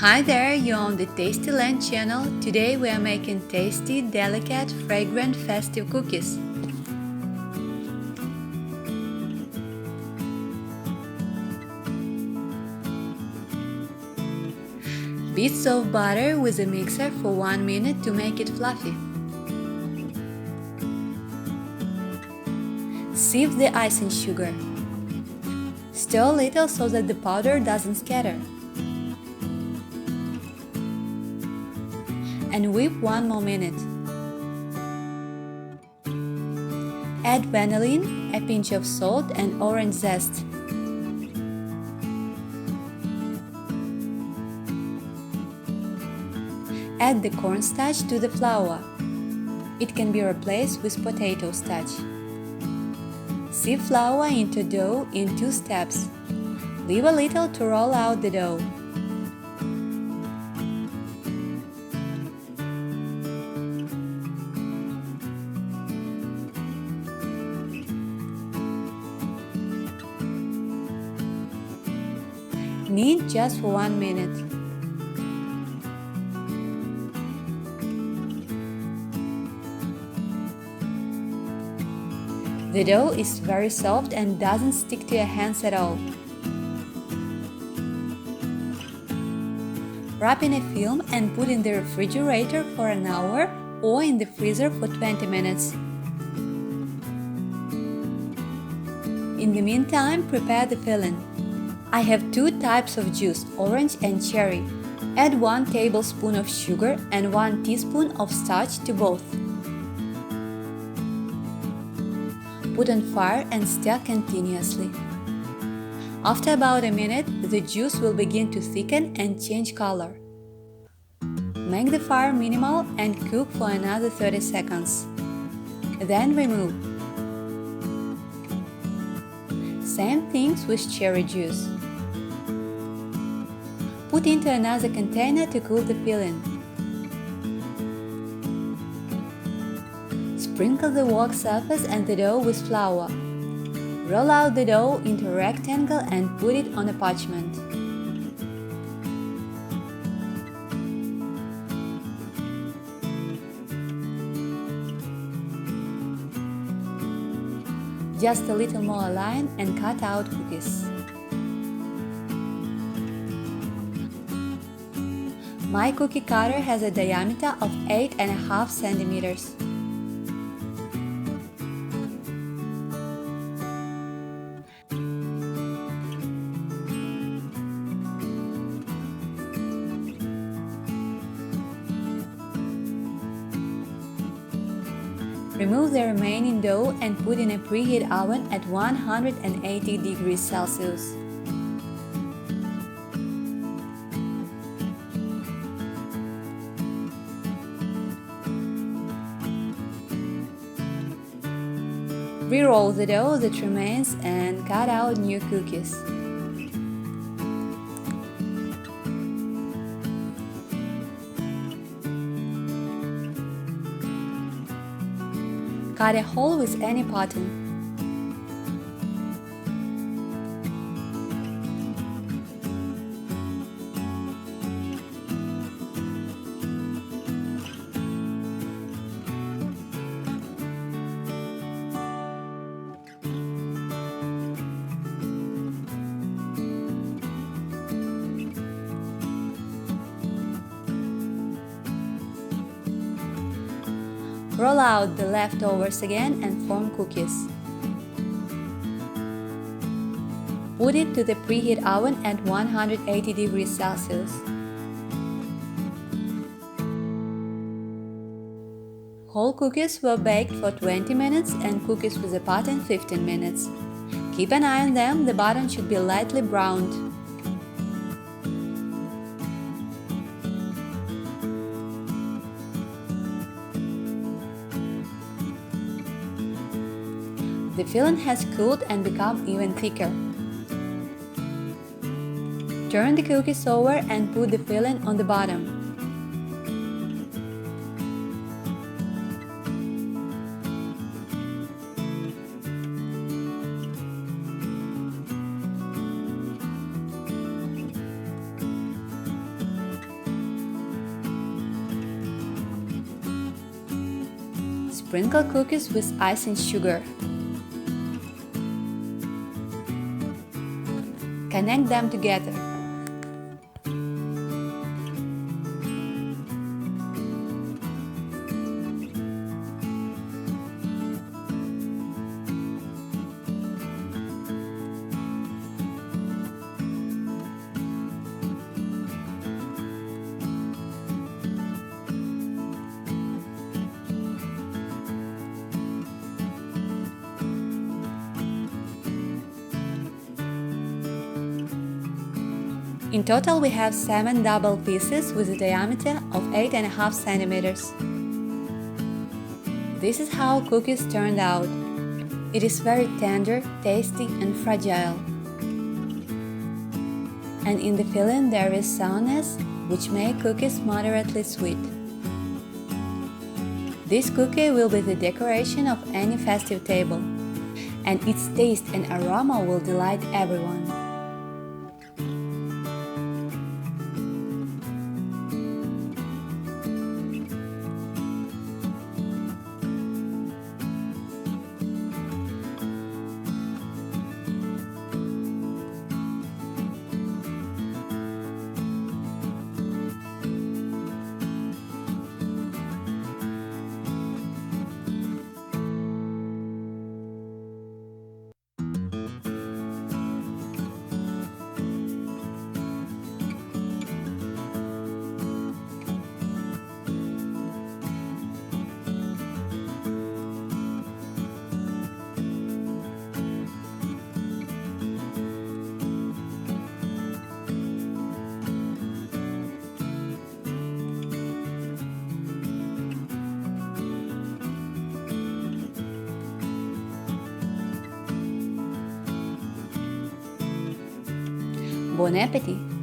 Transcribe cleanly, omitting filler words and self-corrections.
Hi there, you're on the Tastyland channel. Today we are making tasty, delicate, fragrant, festive cookies. Bits of butter with a mixer for 1 minute to make it fluffy. Sift the icing sugar. Stir a little so that the powder doesn't scatter. And whip 1 more minute. Add vanillin, a pinch of salt and orange zest. Add the cornstarch to the flour. It can be replaced with potato starch. Sieve flour into dough in 2 steps. Leave a little to roll out the dough. Knead just for 1 minute. The dough is very soft and doesn't stick to your hands at all. Wrap in a film and put in the refrigerator for an hour or in the freezer for 20 minutes. In the meantime, prepare the filling. I have 2 types of juice, orange and cherry. Add 1 tablespoon of sugar and 1 teaspoon of starch to both. Put on fire and stir continuously. After about a minute, the juice will begin to thicken and change color. Make the fire minimal and cook for another 30 seconds. Then remove. Same things with cherry juice. Put into another container to cool the filling. Sprinkle the work surface and the dough with flour. Roll out the dough into a rectangle and put it on a parchment. Just a little more line and cut out cookies. My cookie cutter has a diameter of 8.5 centimeters. Remove the remaining dough and put in a preheat oven at 180 degrees Celsius. Re-roll the dough that remains and cut out new cookies. Cut a hole with any pattern. Roll out the leftovers again and form cookies. Put it to the preheat oven at 180 degrees Celsius. Whole cookies were baked for 20 minutes and cookies with a pattern 15 minutes. Keep an eye on them, the bottom should be lightly browned. The filling has cooled and become even thicker. Turn the cookies over and put the filling on the bottom. Sprinkle cookies with icing sugar. Connect them together. In total, we have 7 double pieces with a diameter of 8.5 centimeters. This is how cookies turned out. It is very tender, tasty and fragile. And in the filling there is sourness, which make cookies moderately sweet. This cookie will be the decoration of any festive table, and its taste and aroma will delight everyone. Bon appétit!